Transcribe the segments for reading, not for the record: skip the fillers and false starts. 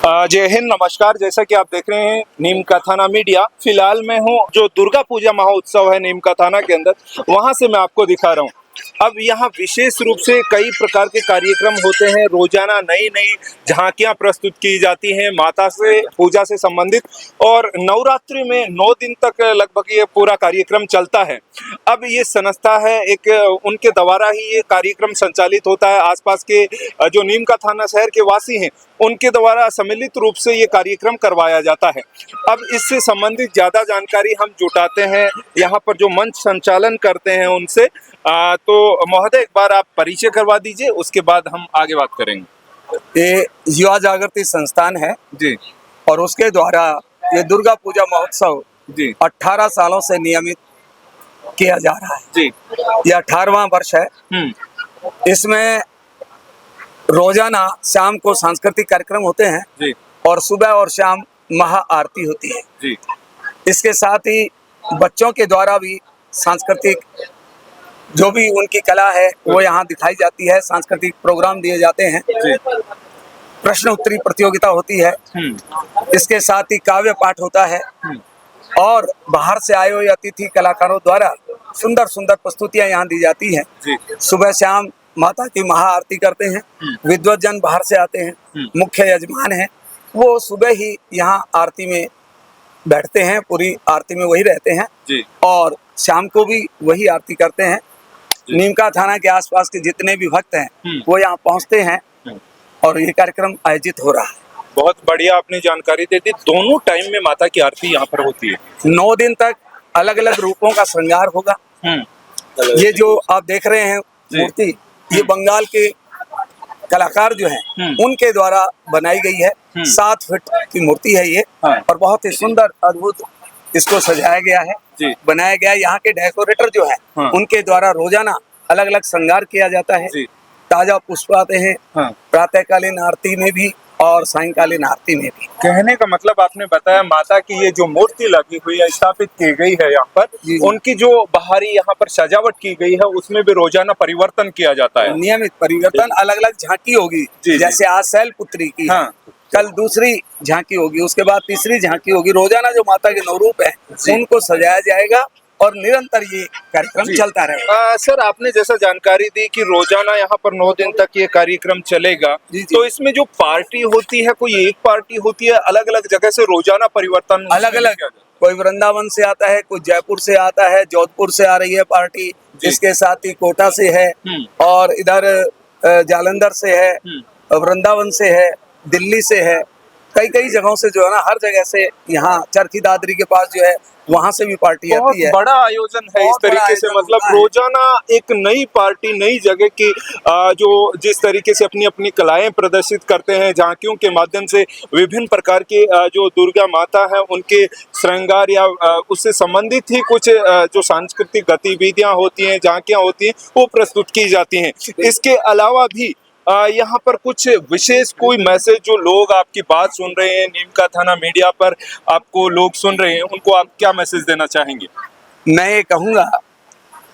जय हिंद, नमस्कार। जैसा कि आप देख रहे हैं नीम का थाना मीडिया, फिलहाल मैं हूं जो दुर्गा पूजा महोत्सव है नीम का थाना के अंदर, वहां से मैं आपको दिखा रहा हूं। अब यहाँ विशेष रूप से कई प्रकार के कार्यक्रम होते हैं। रोजाना नई नई झांकियां प्रस्तुत की जाती हैं माता से पूजा से संबंधित, और नवरात्रि में 9 दिन तक लगभग ये पूरा कार्यक्रम चलता है। अब ये संस्था है एक, उनके द्वारा ही ये कार्यक्रम संचालित होता है। आसपास के जो नीम का थाना शहर के वासी हैं उनके द्वारा सम्मिलित रूप से ये कार्यक्रम करवाया जाता है। अब इससे संबंधित ज़्यादा जानकारी हम जुटाते हैं, यहाँ पर जो मंच संचालन करते हैं उनसे। तो महोदय, एक बार आप परिचय करवा दीजिए, उसके बाद हम आगे बात करेंगे। ये युवा जागृति संस्थान है जी, और उसके द्वारा ये दुर्गा पूजा महोत्सव जी, 18 सालों से नियमित किया जा रहा है। जी। ये 18वां वर्ष है। इसमें रोजाना शाम को सांस्कृतिक कार्यक्रम होते हैं जी, और सुबह और शाम महा आरती होती है। जी, इसके साथ ही बच्चों के द्वारा भी सांस्कृतिक जो भी उनकी कला है वो यहाँ दिखाई जाती है। सांस्कृतिक प्रोग्राम दिए जाते हैं, जी। प्रश्न उत्तरी प्रतियोगिता होती है, इसके साथ ही काव्य पाठ होता है और बाहर से आए हुए अतिथि कलाकारों द्वारा सुंदर सुंदर प्रस्तुतियां यहाँ दी जाती हैं। सुबह शाम माता की महाआरती करते हैं। विद्वज्जन बाहर से आते हैं, मुख्य यजमान हैं, वो सुबह ही यहाँ आरती में बैठते हैं, पूरी आरती में वही रहते हैं जी। और शाम को भी वही आरती करते हैं। नीमका थाना के आसपास के जितने भी भक्त हैं वो यहाँ पहुँचते हैं और ये कार्यक्रम आयोजित हो रहा है। बहुत बढ़िया आपने जानकारी दे दी। दोनों टाइम में माता की आरती यहाँ पर होती है। 9 दिन तक अलग अलग रूपों का श्रृंगार होगा। ये जो आप देख रहे हैं मूर्ति, ये बंगाल के कलाकार जो हैं उनके द्वारा बनाई गई है। 7 फीट की मूर्ति है ये और बहुत ही सुंदर अद्भुत इसको सजाया गया है, बनाया गया है। यहाँ के डेकोरेटर जो है उनके द्वारा रोजाना अलग अलग श्रृंगार किया जाता है। ताजा पुष्प आते हैं प्रातःकालीन आरती में भी और सायंकालीन आरती में भी। कहने का मतलब आपने बताया, माता की ये जो मूर्ति लगी हुई है, स्थापित की गई है यहाँ पर, उनकी जो बाहरी यहाँ पर सजावट की गई है उसमें भी रोजाना परिवर्तन किया जाता है। नियमित परिवर्तन, अलग अलग झांकी होगी। जैसे आज शैलपुत्री की कल दूसरी झांकी होगी, उसके बाद तीसरी झांकी होगी। रोजाना जो माता के नवरूप है उनको सजाया जाएगा और निरंतर ये कार्यक्रम चलता रहेगा। सर, आपने जैसा जानकारी दी कि रोजाना यहाँ पर 9 दिन तक ये कार्यक्रम चलेगा, तो इसमें जो पार्टी होती है, कोई एक पार्टी होती है, अलग अलग जगह से रोजाना परिवर्तन अलग अलग, कोई वृंदावन से आता है, कोई जयपुर से आता है, जोधपुर से आ रही है पार्टी, इसके साथ ही कोटा से है और इधर जालंधर से है, वृंदावन से है, दिल्ली से है, कई कई जगहों से जो है ना, हर जगह से यहाँ चरखी दादरी के पास जो है वहां से भी पार्टी आती है। बड़ा आयोजन है इस तरीके से, मतलब रोजाना एक नई पार्टी, नई जगह की जो जिस तरीके से अपनी अपनी कलाएं प्रदर्शित करते हैं, झांकियों के माध्यम से विभिन्न प्रकार के जो दुर्गा माता है उनके श्रृंगार या उससे संबंधित ही कुछ जो सांस्कृतिक गतिविधियां होती हैं, झांकियां होती हैं, वो प्रस्तुत की जाती हैं। इसके अलावा भी यहाँ पर कुछ विशेष कोई मैसेज, जो लोग आपकी बात सुन रहे हैं, नीम का थाना मीडिया पर आपको लोग सुन रहे हैं, उनको आप क्या मैसेज देना चाहेंगे? मैं ये कहूँगा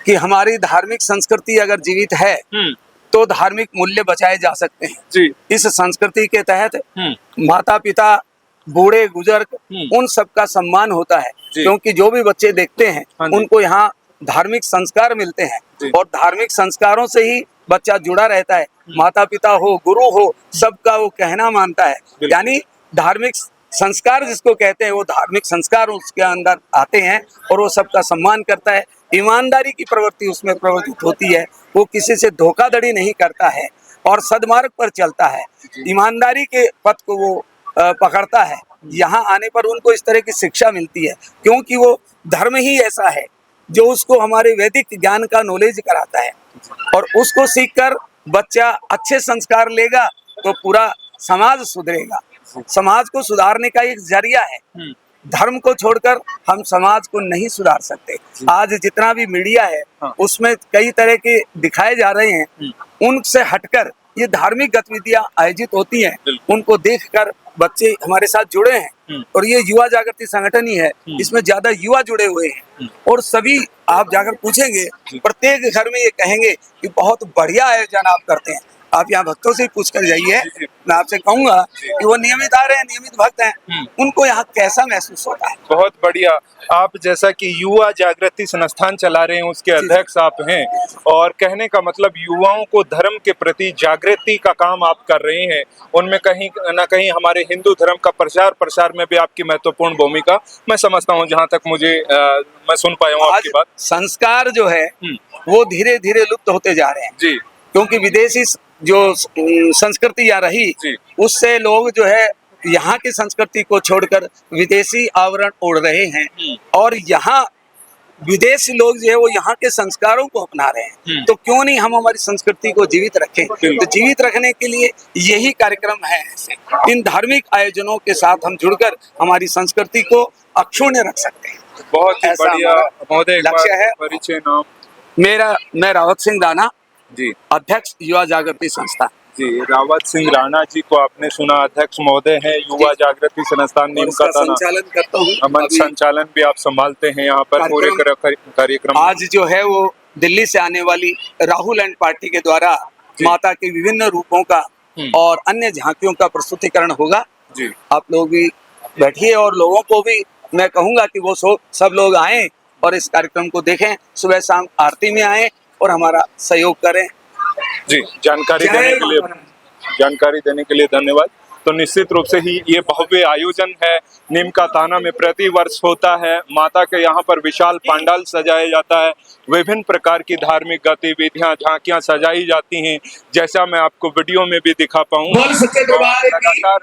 कि हमारी धार्मिक संस्कृति अगर जीवित है तो धार्मिक मूल्य बचाए जा सकते हैं जी। इस संस्कृति के तहत माता पिता, बूढ़े बुजुर्ग, उन सब का सम्मान होता है, क्योंकि जो भी बच्चे देखते हैं उनको यहाँ धार्मिक संस्कार मिलते हैं और धार्मिक संस्कारों से ही बच्चा जुड़ा रहता है। माता पिता हो, गुरु हो, सबका वो कहना मानता है। यानी धार्मिक संस्कार जिसको कहते हैं, वो धार्मिक संस्कार उसके अंदर आते हैं और वो सबका सम्मान करता है। ईमानदारी की प्रवृत्ति उसमें प्रवर्तित होती है, वो किसी से धोखाधड़ी नहीं करता है और सद्मार्ग पर चलता है, ईमानदारी के पथ को वो पकड़ता है। यहाँ आने पर उनको इस तरह की शिक्षा मिलती है, क्योंकि वो धर्म ही ऐसा है जो उसको हमारे वैदिक ज्ञान का नॉलेज कराता है और उसको सीखकर बच्चा अच्छे संस्कार लेगा तो पूरा समाज सुधरेगा। समाज को सुधारने का एक जरिया है। धर्म को छोड़कर हम समाज को नहीं सुधार सकते। आज जितना भी मीडिया है उसमें कई तरह के दिखाए जा रहे हैं, उनसे हटकर ये धार्मिक गतिविधियां आयोजित होती हैं, उनको देखकर बच्चे हमारे साथ जुड़े हैं और ये युवा जागृति संगठन ही है, इसमें ज्यादा युवा जुड़े हुए हैं और सभी आप जाकर पूछेंगे, प्रत्येक घर में ये कहेंगे कि बहुत बढ़िया आयोजन आप करते हैं। आप यहाँ भक्तों से पूछ कर जाइए, मैं आपसे कहूंगा कि वो नियमित आ रहे हैं, नियमित भक्त हैं, उनको यहाँ कैसा महसूस होता है। बहुत बढ़िया। आप जैसा कि युवा जागृति संस्थान चला रहे हैं, उसके अध्यक्ष आप हैं, और कहने का मतलब युवाओं को धर्म के प्रति जागृति का काम आप कर रहे हैं। उनमें कहीं ना कहीं हमारे हिंदू धर्म का प्रसार में भी आपकी महत्वपूर्ण भूमिका मैं समझता हूँ, जहाँ तक मुझे मैं सुन पाया हूँ आपकी बात। संस्कार जो है वो धीरे धीरे लुप्त होते जा रहे हैं जी, क्योंकि विदेशी जो संस्कृति आ रही, उससे लोग जो है यहाँ की संस्कृति को छोड़कर विदेशी आवरण ओढ़ रहे हैं, और यहाँ विदेशी लोग जो है वो यहाँ के संस्कारों को अपना रहे हैं। तो क्यों नहीं हम हमारी संस्कृति को जीवित रखें। तो जीवित रखने के लिए यही कार्यक्रम है। इन धार्मिक आयोजनों के साथ हम जुड़कर हमारी संस्कृति को अक्षुण्य रख सकते हैं। बहुत ही बढ़िया महोदय, लक्ष्य है। परिचय नाम? मैं रावत सिंह राणा जी, अध्यक्ष युवा जागृति संस्था। जी, रावत सिंह राणा जी को आपने सुना, अध्यक्ष महोदय हैं युवा जागृति संस्थान नीम का थाना। संचालन करता हूँ, मंच संचालन भी आप संभालते हैं यहाँ पर पूरे कार्यक्रम। आज जो है वो दिल्ली से आने वाली राहुल एंड पार्टी के द्वारा माता के विभिन्न रूपों का और अन्य झांकियों का प्रस्तुतिकरण होगा। जी, आप लोग भी बैठिए और लोगों को भी मैं कहूंगा कि वो सब लोग आएं और इस कार्यक्रम को देखें, सुबह शाम आरती में आएं और हमारा सहयोग करें। जी, जानकारी देने के लिए धन्यवाद। तो निश्चित रूप से ही ये भव्य आयोजन है, नीम का थाना में प्रति वर्ष होता है। माता के यहाँ पर विशाल पंडाल सजाया जाता है, विभिन्न प्रकार की धार्मिक गतिविधियां, झांकियां सजाई जाती हैं, जैसा मैं आपको वीडियो में भी दिखा पाऊँ। लगातार